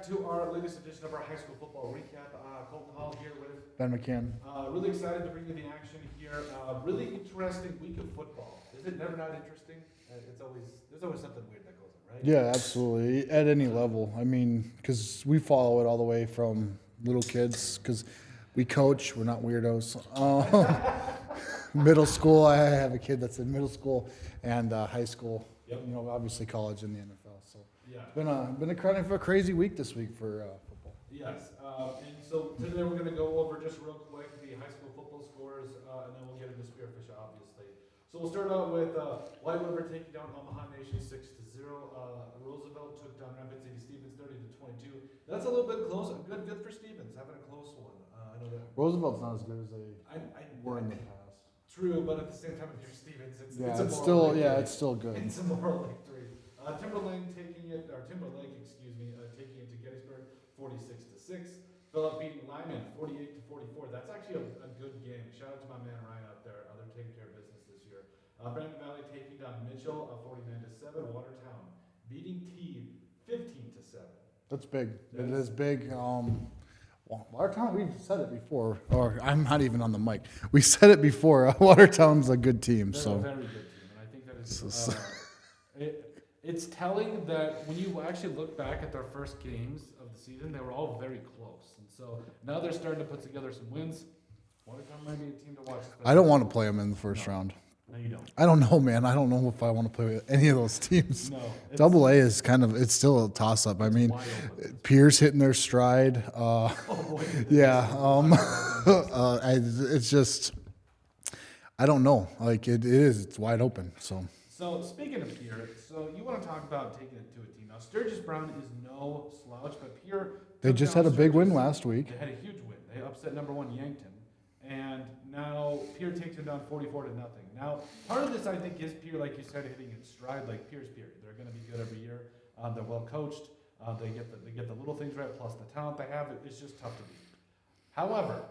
to our latest edition of our high school football recap. Colton Hall here with Ben McCann. Really excited to bring you the action here. Really interesting week of football. Is it never not interesting? There's always something weird that goes on, right? Yeah, absolutely. At any level. I mean, because we follow it all the way from little kids, because we coach, we're not weirdos. Middle school, I have a kid that's in middle school and high school. Yep. You know, obviously college and the NFL. So Yeah. it's been a kind of a crazy week this week for football. Yes. And so today we're going to go over just real quick the high school football scores, and then we'll get into Spearfish, obviously. So we'll start out with White River taking down Omaha Nation 6-0. Roosevelt took down Rapid City Stevens 30-22. That's a little bit close. Good for Stevens, having a close one. I know that. Roosevelt's not as good as they were in the past. True, but at the same time, if you're Stevens, it's Yeah, a it's moral still victory. it's still good. It's a moral victory. Timberlake, taking it to Gettysburg 46-6. Phillip beating Lyman 48-44. That's actually a good game. Shout out to my man Ryan out there. They're taking care of business this year. Brandon Valley taking down Mitchell 49-7. Watertown beating Teague 15-7. That's big. It is big. Watertown, we've said it before, or I'm not even on the mic. We said it before. Watertown's a good team. They're a very good team, and I think that is it's telling that when you actually look back at their first games of the season, they were all very close, and so now they're starting to put together some wins. Watertown might be a team to watch. I don't want to play them in the first round. No, you don't. I don't know, man. I don't know if I want to play with any of those teams. No. Double A is it's still a toss-up. I mean, Pierce hitting their stride. Yeah. It's just, I don't know. Like, it's wide open, so. So, speaking of Pierre, so you want to talk about taking it to a team. Now, Sturgis Brown is no slouch, but Pierre... They just had a big win last week. They had a huge win. They upset number one Yankton. And now Pierre takes them down 44-0. Now, part of this, I think, is Pierre, like you said, hitting its stride. Like Pierre's Pierre. They're going to be good every year. They're well coached. They get the little things right, plus the talent they have. It's just tough to beat. However,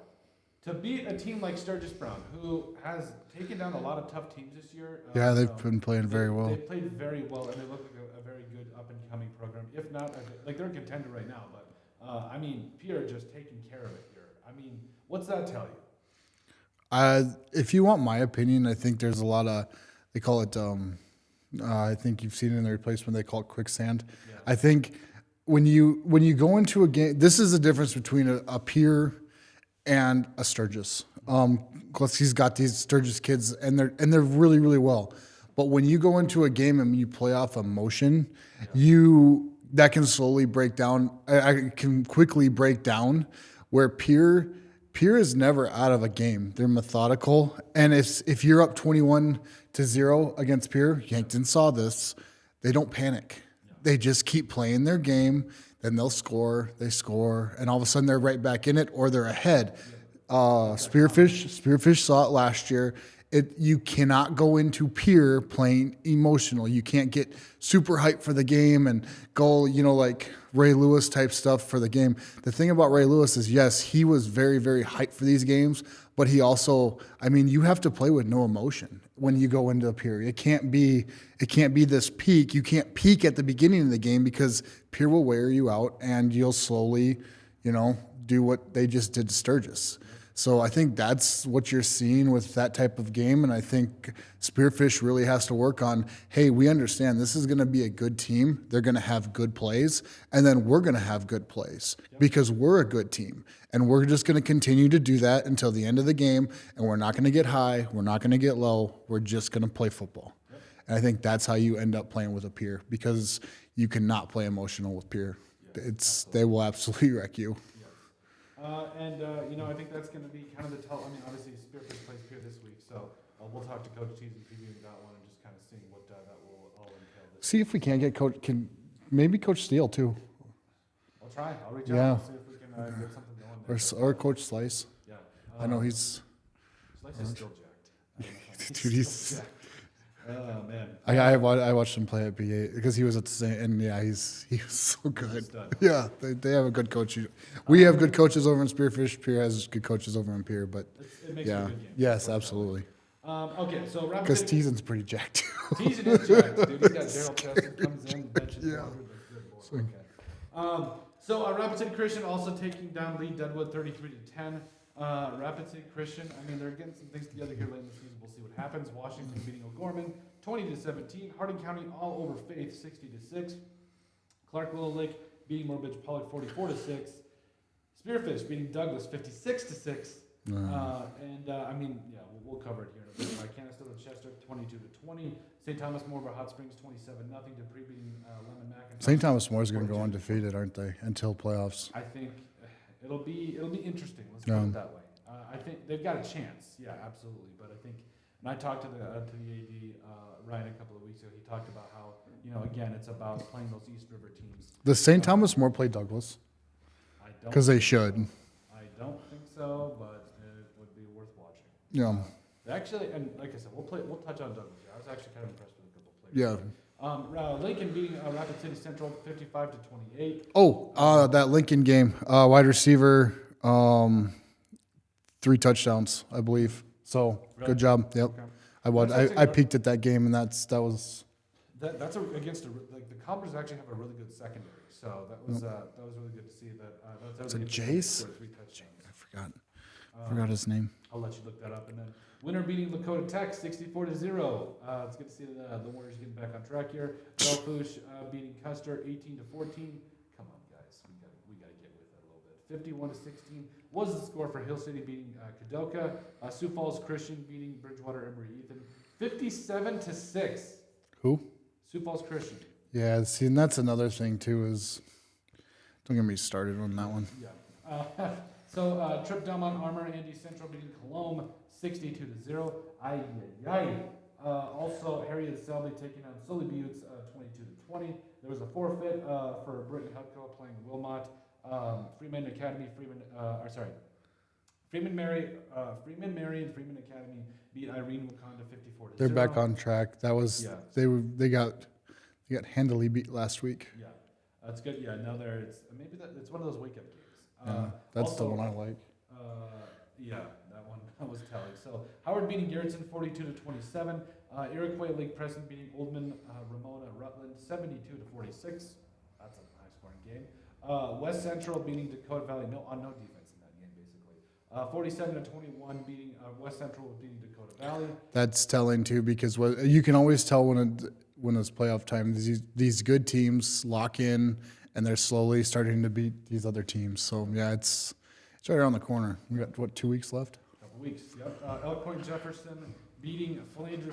to beat a team like Sturgis Brown, who has taken down a lot of tough teams this year. Yeah, they've been playing very well. They played very well, and they look like a very good up-and-coming program. If not, like they're a contender right now. But, I mean, Pierre just taking care of it here. I mean, what's that tell you? If you want my opinion, I think there's a lot of, they call it, I think you've seen it in the replacement, they call it quicksand. Yeah. I think when you go into a game, this is the difference between a Pierre and a Sturgis. Plus he's got these Sturgis kids and they're really, really well. But when you go into a game and you play off emotion, that can slowly break down. I can quickly break down where Pierre is never out of a game. They're methodical. And if you're up 21-0 against Pierre, Yankton saw this, they don't panic. Yeah. They just keep playing their game, then they'll score, they score, and all of a sudden they're right back in it or they're ahead. Spearfish saw it last year. You cannot go into Pierre playing emotional. You can't get super hyped for the game and go, like Ray Lewis type stuff for the game. The thing about Ray Lewis is, yes, he was very, very hyped for these games, but he also, you have to play with no emotion when you go into a Pierre. It can't be this peak. You can't peak at the beginning of the game because Pierre will wear you out and you'll slowly, do what they just did to Sturgis. So I think that's what you're seeing with that type of game, and I think Spearfish really has to work on, hey, we understand this is going to be a good team. They're going to have good plays, and then we're going to have good plays because we're a good team, and we're just going to continue to do that until the end of the game, and we're not going to get high. We're not going to get low. We're just going to play football. Yep. And I think that's how you end up playing with a Pierre because you cannot play emotional with Pierre. They will absolutely wreck you. I think that's going to be kind of the tell. Obviously, Spearfish plays Pierre this week, so we'll talk to Coach Tees and previewing that one and just kind of seeing what that will all entail. See if we can't get maybe Coach Steele too. I'll try. I'll reach out and see if we can get something going there. Or Coach Slice. Yeah. I know he's. Slice is still jacked. Dude, he's. Oh man. I watched him play at BA because he was at the same, and yeah, he was so good. Yeah, they have a good coach. We have good coaches over in Spearfish. Pierre has good coaches over in Pierre, but it makes it a good game. Yes, absolutely. Okay, so because Teason's pretty jacked too. Teason is jacked, dude. He's got Daryl Chester comes in, benches 400, good boy. Okay. So Rapid City Christian also taking down Lee Deadwood 33-10. Rapid City Christian, I mean, they're getting some things together here late in the season. We'll see what happens. Washington beating O'Gorman 20-17. Harding County all over Faith 60-6. Clark Willow Lake beating Morbidge Pollock 44-6. Spearfish beating Douglas 56-6. I mean, yeah, we'll cover it here in a bit. Canistota Chester 22-20. St. Thomas More Hot Springs 27-0. Dupree beating Lemon Mac. St. Thomas More is going to go undefeated, aren't they, until playoffs? I think it'll be interesting. Let's put it that way. I think they've got a chance. Yeah, absolutely. But I think, and I talked to the AD Ryan a couple of weeks ago. He talked about how again it's about playing those East River teams. Does St. Thomas More play Douglas? I don't. Because they should. I don't think so, but it would be worth watching. Yeah. Actually, and like I said, we'll touch on Douglas. I was actually kind of impressed with a couple of players. Yeah. Lincoln beating Rapid City Central 55-28. Oh, that Lincoln game, wide receiver, 3 touchdowns, I believe. So Really? good job. Yep. Okay. I peeked at that game, and that's That's against the Cobblers actually have a really good secondary. So that was really good to see that. Is it Jace? 3 touchdowns. I forgot his name. I'll let you look that up. And then winner beating Lakota Tech 64-0. It's good to see the Warriors getting back on track here. Belfouche beating Custer 18-14. Come on, guys, we got to get with it a little bit. 51-16 was the score for Hill City beating Kadoka. Sioux Falls Christian beating Bridgewater Emory Ethan 57-6. Who? Sioux Falls Christian. Yeah, see, and that's another thing too. Is don't get me started on that one. Yeah. So Trip Delmont Armor, Andy Central beating Colombe 62-0. Also, Harriet Selby taking on Sully Buttes 22-20. There was a forfeit for Brittany Hutko playing Wilmot. Freeman Mary and Freeman Academy beat Irene Wakanda 54-0. They're back on track. That was they got handily beat last week. Yeah, that's good. Yeah, now it's one of those wake up games. That's also, the one I like. That one I was telling. So Howard beating Garrettson 42-27. Iroquois Lake Preston beating Oldman Ramona Rutland 72-46. That's a high scoring game. West Central beating Dakota Valley. No defense in that game basically. 47-21 beating West Central beating Dakota Valley. That's telling too, because you can always tell when it's playoff time. These good teams lock in, and they're slowly starting to beat these other teams. So yeah, it's right around the corner. We got 2 weeks left. Couple weeks. Yep. Elk Point Jefferson beating Philandra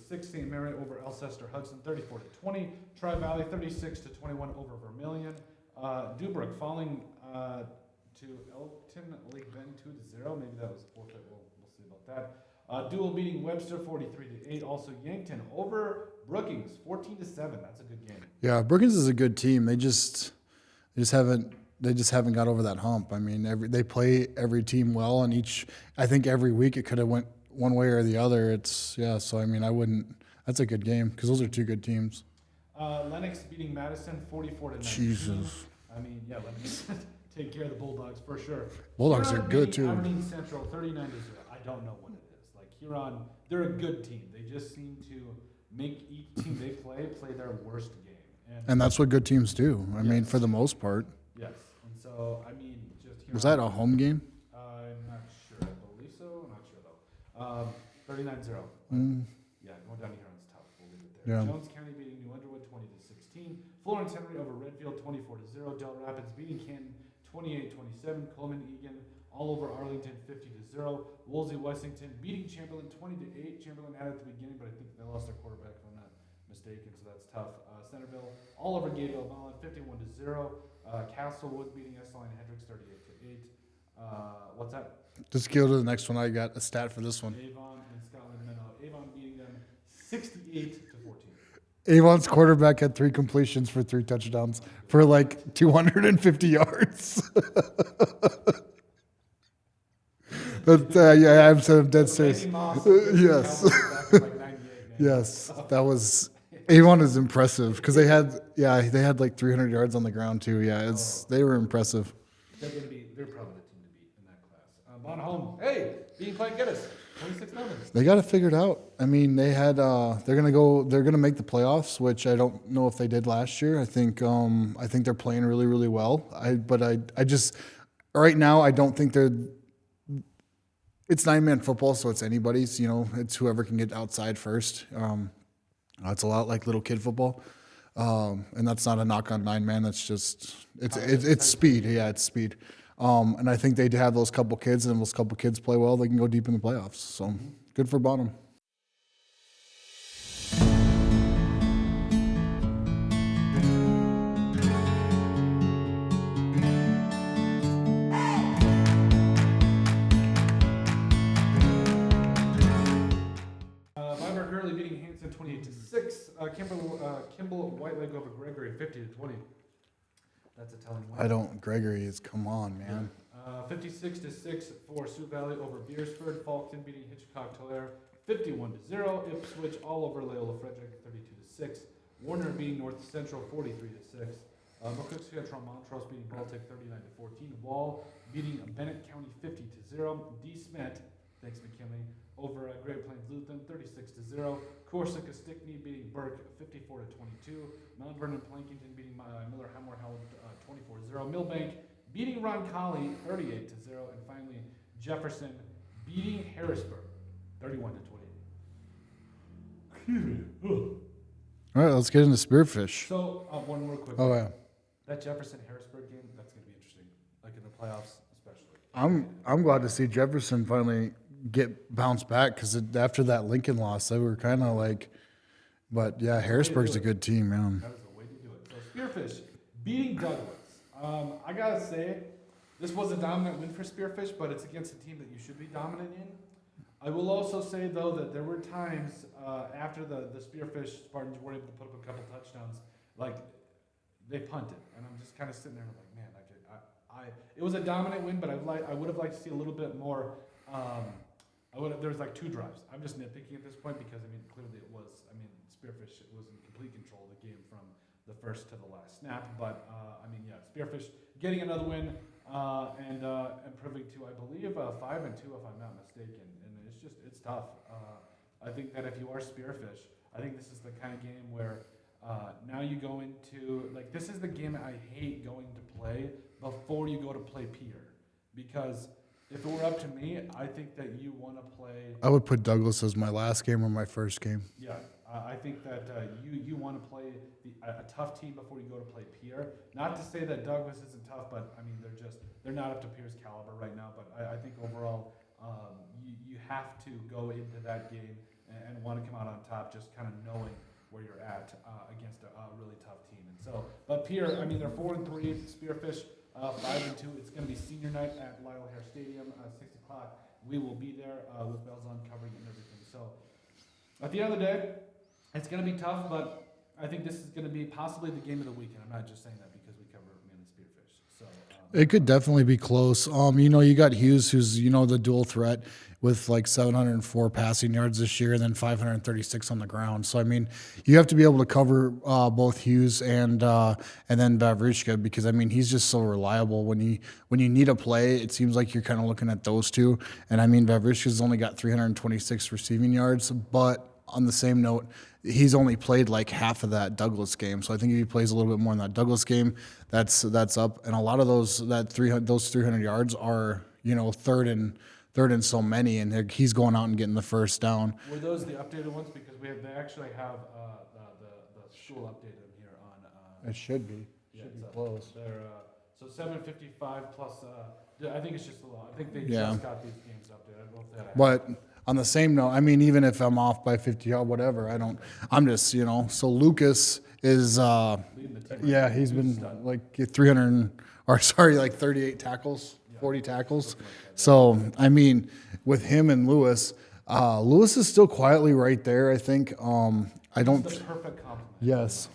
46-6. St. Mary over Alcester Hudson 34-20. Tri Valley 36-21 over Vermilion. Dubrook falling to Elkton Lake Bend 2-0. Maybe that was a forfeit. We'll see about that. Dual beating Webster 43-8. Also Yankton over Brookings 14-7. That's a good game. Yeah, Brookings is a good team. They just haven't got over that hump. I mean, they play every team well, and I think every week it could have went one way or the other. So I mean, that's a good game because those are 2 good teams. Lennox beating Madison 44-19. Jesus. I mean, yeah, Lennox take care of the Bulldogs for sure. Bulldogs Huron are good beating too. Aberdeen Central 39-0. I don't know what it is. Like Huron, they're a good team. They just seem to make each team they play their worst game. And that's what good teams do. I mean, for the most part. Yes. And so, I mean, just Huron. Was that a home game? I'm not sure. I believe so. I'm not sure though. 39-0. Yeah, going down to Huron's tough. We'll leave it there. Yeah. Jones County beating New Underwood 20-16. Florence Henry over Redfield 24-0. Del Rapids beating Canton 28-27. Coleman Egan all over Arlington 50-0. Woolsey Wessington beating Chamberlain 20-8. Chamberlain had at the beginning, but I think they lost their quarterback if I'm not mistaken, so that's tough. Centerville all over Gayville Volland 51-0. Castlewood beating Estline Hendricks 38-8. What's that? Just go to the next one. I got a stat for this one. Avon and Scotland Menno. Avon beating them 68-14. Avon's quarterback had 3 completions for 3 touchdowns for like 250 yards. But I'm dead serious. Yes. Yes, that was Avon is impressive because they had like 300 yards on the ground too. Yeah, they were impressive. They're probably the team to beat in that class. Bon Home, hey, beating Plant Geddes 26-0. They got it figured out. I mean, they had they're gonna make the playoffs, which I don't know if they did last year. I think they're playing really, really well. I just right now I don't think they're. It's 9-man football, so it's anybody's. It's whoever can get outside first. It's a lot like little kid football, and that's not a knock on 9-man. That's just it's speed. Yeah, it's speed. And I think they have those couple kids, and those couple kids play well. They can go deep in the playoffs. So good for Bonham. Weimar Hurley beating Hanson 28-6. Kimball White Leg over Gregory 50-20. That's a telling win. Gregory is, come on, man. 56-6 for Sioux Valley over Beersford. Falkton beating Hitchcock-Tulare 51-0. Ipswich all over Loyola Frederick 32-6. Warner beating North Central 43-6. McCook Central Montrose beating Baltic 39-14. Wall beating Bennett County 50-0. D. Smet, thanks McKinley, over Great Plains Lutheran 36-0. Corsica Stickney beating Burke 54-22. Mount Vernon Plankington beating Miller Hammer Howell 24-0. Millbank beating Roncalli 38-0. And finally Jefferson beating Harrisburg 31-28. All right, let's get into Spearfish. So one more quick. Oh yeah. That Jefferson Harrisburg game, that's going to be interesting, like in the playoffs especially. I'm glad to see Jefferson finally get bounced back because after that Lincoln loss, they were kind of like. But yeah, Harrisburg's a good team, man. That is the way to do it. So Spearfish beating Douglas. I gotta say, this was a dominant win for Spearfish, but it's against a team that you should be dominant in. I will also say though that there were times after the Spearfish Spartans were able to put up a couple touchdowns, like they punted, and I'm just kind of sitting there like, man, it was a dominant win, but I would have liked to see a little bit more. There was like 2 drives. I'm just nitpicking at this point because clearly it was. Spearfish was in complete control of the game from the first to the last snap. But Spearfish getting another win and proving to, I believe, 5-2 if I'm not mistaken. And it's tough. I think that if you are Spearfish, I think this is the kind of game where now you go into this is the game I hate going to play before you go to play Pier, because if it were up to me, I think that you want to play. I would put Douglas as my last game or my first game. Yeah, I think that you want to play a tough team before you go to play Pier. Not to say that Douglas isn't tough, but they're not up to Pier's caliber right now. But I think overall, you have to go into that game and want to come out on top, just kind of knowing where you're at against a really tough team. And so, but Pier, they're 4-3. Spearfish 5-2. It's going to be senior night at Lyle Hare Stadium, 6 o'clock. We will be there with bells on, covering and everything. So at the end of the day, it's going to be tough, but I think this is going to be possibly the game of the weekend. I'm not just saying that because we cover mainly Spearfish. So it could definitely be close. You got Hughes, who's the dual threat with like 704 passing yards this year and then 536 on the ground. So you have to be able to cover both Hughes and then Vavrishka, because he's just so reliable. When you need a play, it seems like you're kind of looking at those two. And Vavrishka's only got 326 receiving yards, but on the same note, he's only played like half of that Douglas game. So I think if he plays a little bit more in that Douglas game, that's up. And a lot of those 300 yards are third and so many, and he's going out and getting the first down. Were those the updated ones? Because they actually have the school updated them here on. It should be. Should be close. They're so 755 plus. I think it's just a lot. I think they just got these games updated. I don't know if that. But on the same note, even if I'm off by 50 or whatever, I'm just So Lucas is. Yeah, he's been like 38 tackles, 40 tackles. So, with him and Lewis, Lewis is still quietly right there, I think. I don't. It's the perfect compliment. Yes.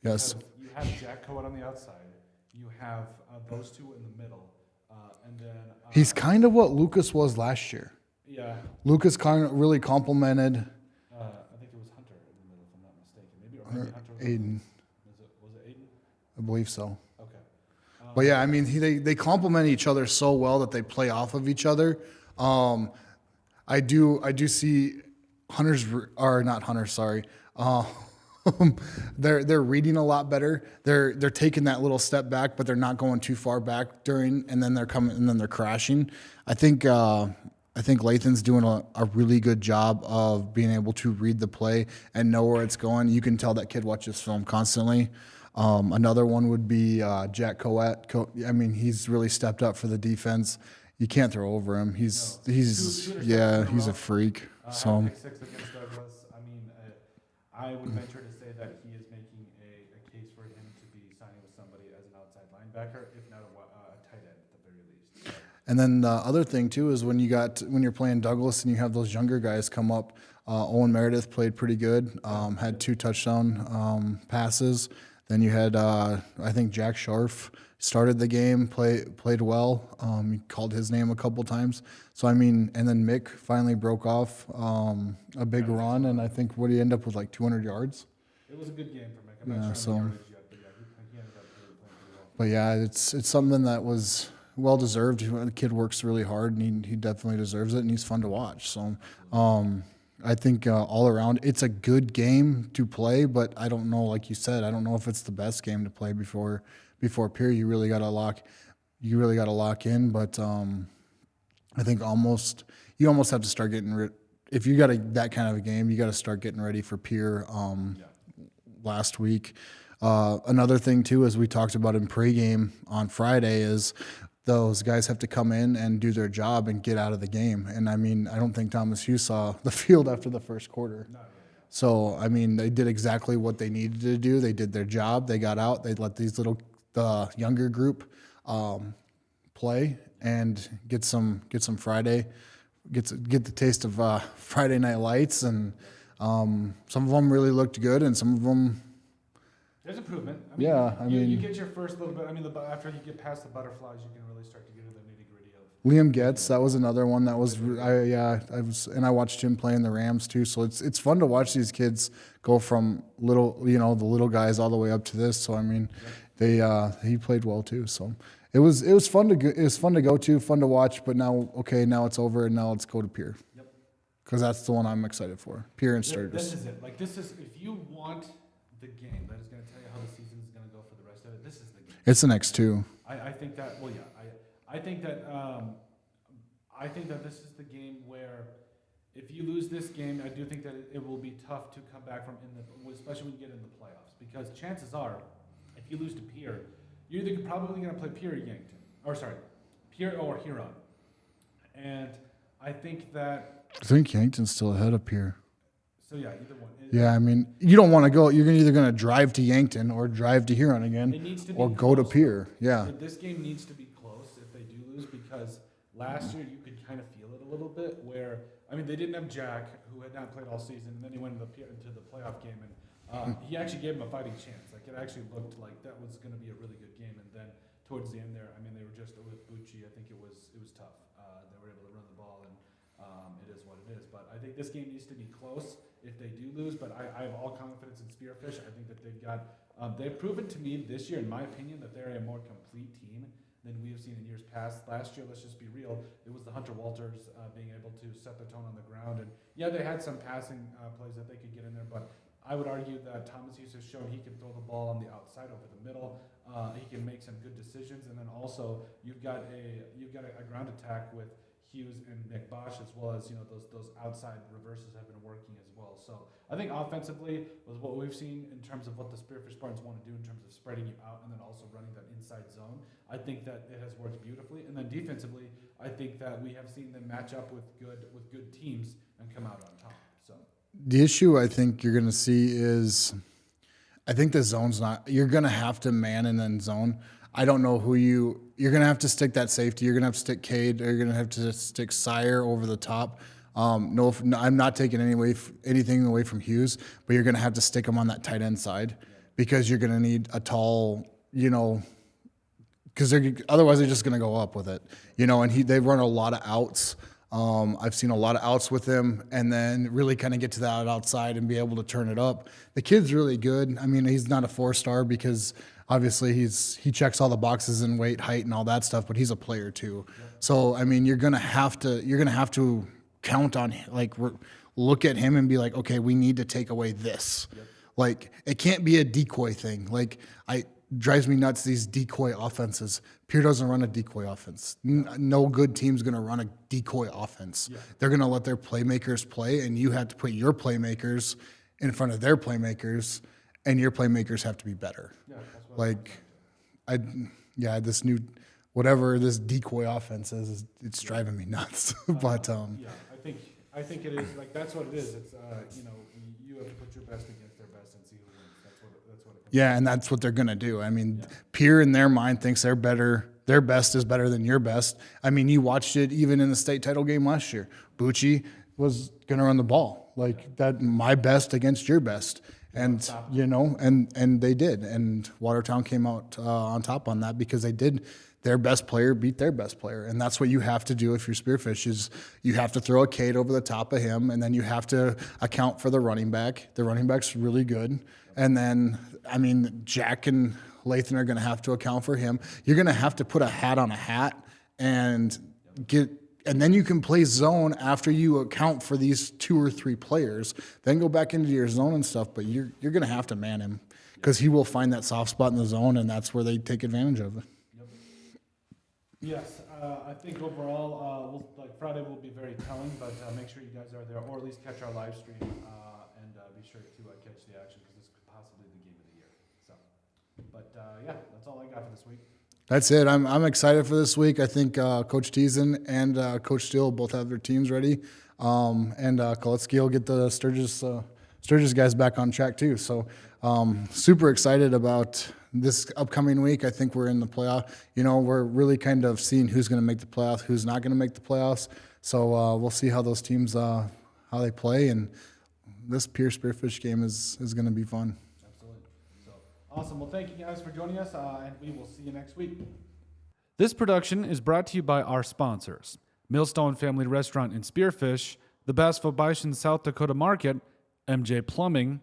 Because you have Jack Cohen on the outside. You have those two in the middle. And then. He's kind of what Lucas was last year. Yeah. Lucas kind of really complimented. I think it was Hunter in the middle, if I'm not mistaken. Maybe Hunter was Aiden. Was it Aiden? I believe so. Okay. But yeah, they complement each other so well that they play off of each other. I do see hunters are not hunters. Sorry. They're reading a lot better. They're taking that little step back, but they're not going too far back and then they're coming and then they're crashing. I think Lathan's doing a really good job of being able to read the play and know where it's going. You can tell that kid watches film constantly. Another one would be Jack Coet. He's really stepped up for the defense. You can't throw over him. He's a freak. So. Pick 6 against Douglas. I would venture to say that he is making a case for him to be signing with somebody as an outside linebacker, if not a tight end at the very least. And then the other thing too is when you're playing Douglas and you have those younger guys come up. Owen Meredith played pretty good. Had 2 touchdown passes. Then you had I think Jack Scharf started the game, played well. He called his name a couple times. So and then Mick finally broke off a big run, and I think what he ended up with like 200 yards. It was a good game for Mick. I'm not sure how many yardage yet, but he ended up really playing pretty well. But yeah, it's something that was well deserved. The kid works really hard, and he definitely deserves it, and he's fun to watch. So I think all around it's a good game to play, but I don't know, like you said, I don't know if it's the best game to play before Pierre. You really got to lock in, but I think you almost have to start getting if you got that kind of a game, you got to start getting ready for Pierre last week. Another thing too, as we talked about in pregame on Friday, is those guys have to come in and do their job and get out of the game. And I don't think Thomas Hughes saw the field after the first quarter. So, they did exactly what they needed to do. They did their job. They got out. They let the younger group play and get Friday, get the taste of Friday Night Lights. And some of them really looked good, and some of them. There's improvement. You get your first little bit. After you get past the butterflies, you can really start to get into the nitty gritty of. Liam Getz, that was another one that was. I watched him play in the Rams too. So it's fun to watch these kids go from the little guys all the way up to this. So he played well too. So it was fun to go to, fun to watch. But now it's over, and now let's go to Pierre. Yep. Because that's the one I'm excited for. Pierre and Sturgis. This is it. This is if you want the game that is going to tell you how the season is going to go for the rest of it. This is the game. It's the next 2. I think that. Well, yeah. I think that this is the game where if you lose this game, I do think that it will be tough to come back from especially when you get in the playoffs, because chances are, if you lose to Pierre, you're either probably going to play Pierre or Yankton, Pierre or Huron, and I think Yankton's still ahead of Pierre. So yeah, either one. Yeah, you don't want to go. You're either going to drive to Yankton or drive to Huron again, or go to Pierre. Yeah. But this game needs to be close if they do lose, because last year you could kind of feel it a little bit. Where they didn't have Jack, who had not played all season, and then he went into the playoff game, and he actually gave him a fighting chance. It actually looked like that was going to be a really good game, and then towards the end there, they were just with Bucci. I think it was tough. They were able to run the ball, and it is what it is. But I think this game needs to be close if they do lose, but I have all confidence in Spearfish. I think that they've proven to me this year, in my opinion, that they're a more complete team than we have seen in years past. Last year, let's just be real, it was the Hunter Walters being able to set the tone on the ground. And yeah, they had some passing plays that they could get in there, but I would argue that Thomas Hughes has shown he can throw the ball on the outside over the middle. He can make some good decisions, and then also you've got a ground attack with Hughes and Nick Bosch, as well as those outside reverses have been working as well. So I think offensively was what we've seen in terms of what the Spearfish Spartans want to do in terms of spreading you out and then also running that inside zone. I think that it has worked beautifully, and then defensively, I think that we have seen them match up with good teams and come out on top. So the issue I think you're going to see is, I think the zone's not. You're going to have to man and then zone. I don't know who you're going to have to stick that safety. You're going to have to stick Cade. Or you're going to have to stick Sire over the top. No, I'm not taking anything away from Hughes, but you're going to have to stick him on that tight end side, because you're going to need a tall, because otherwise they're just going to go up with it, and they run a lot of outs. I've seen a lot of outs with him, and then really kind of get to that outside and be able to turn it up. The kid's really good. He's not a 4-star because obviously he checks all the boxes in weight, height, and all that stuff, but he's a player too. Yeah. So you're gonna have to count on, like, look at him and be like, okay, we need to take away this. Yep. Like, it can't be a decoy thing. Like, drives me nuts, these decoy offenses. Pierre doesn't run a decoy offense. No good team's going to run a decoy offense. Yeah. They're going to let their playmakers play, and you have to put your playmakers in front of their playmakers, and your playmakers have to be better. Yeah, that's what this new, whatever this decoy offense is, it's driving me nuts. But I think it is, like, that's what it is. It's you have to put your best against their best and see who wins. That's what it comes yeah, and that's what they're gonna do. I mean, Pierre in their mind thinks they're better. Their best is better than your best. I mean, you watched it even in the state title game last year. Bucci was gonna run the ball like that. My best against your best. And and they did, and Watertown came out on top on that because they did. Their best player beat their best player, and that's what you have to do if you're Spearfish. Is you have to throw a Cade over the top of him, and then you have to account for the running back. The running back's really good, and then Jack and Lathan are going to have to account for him. You're going to have to put a hat on a hat and then you can play zone after you account for these 2 or 3 players. Then go back into your zone and stuff, but you're going to have to man him because he will find that soft spot in the zone, and that's where they take advantage of it. Yep. Yes, I think overall, Friday will be very telling, but make sure you guys are there, or at least catch our live stream, and be sure to catch the action because this could possibly be the game of the year. So, but that's all I got for this week. That's it. I'm excited for this week. I think Coach Teason and Coach Steele both have their teams ready, and Koletsky will get the Sturgis guys back on track too. So super excited about this upcoming week. I think we're in the playoff. We're really kind of seeing who's going to make the playoffs, who's not going to make the playoffs. So we'll see how those teams how they play, and this Pierre Spearfish game is going to be fun. Awesome. Well, thank you guys for joining us, and we will see you next week. This production is brought to you by our sponsors: Millstone Family Restaurant in Spearfish, the Bashful Bison South Dakota Market, MJ Plumbing,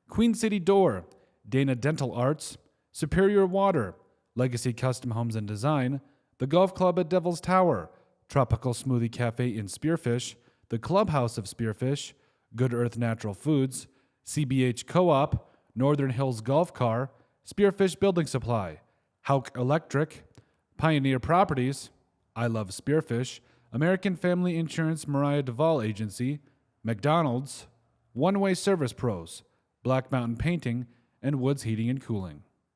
Queen City Door, Dana Dental Arts, Superior Water, Legacy Custom Homes and Design, the Golf Club at Devil's Tower, Tropical Smoothie Cafe in Spearfish, the Clubhouse of Spearfish, Good Earth Natural Foods, CBH Co-op, Northern Hills Golf Car, Spearfish Building Supply, Hauck Electric, Pioneer Properties, I Love Spearfish, American Family Insurance Moriah Devall Agency, McDonald's, One Way Service Pros, Black Mountain Painting, and Woods Heating and Cooling.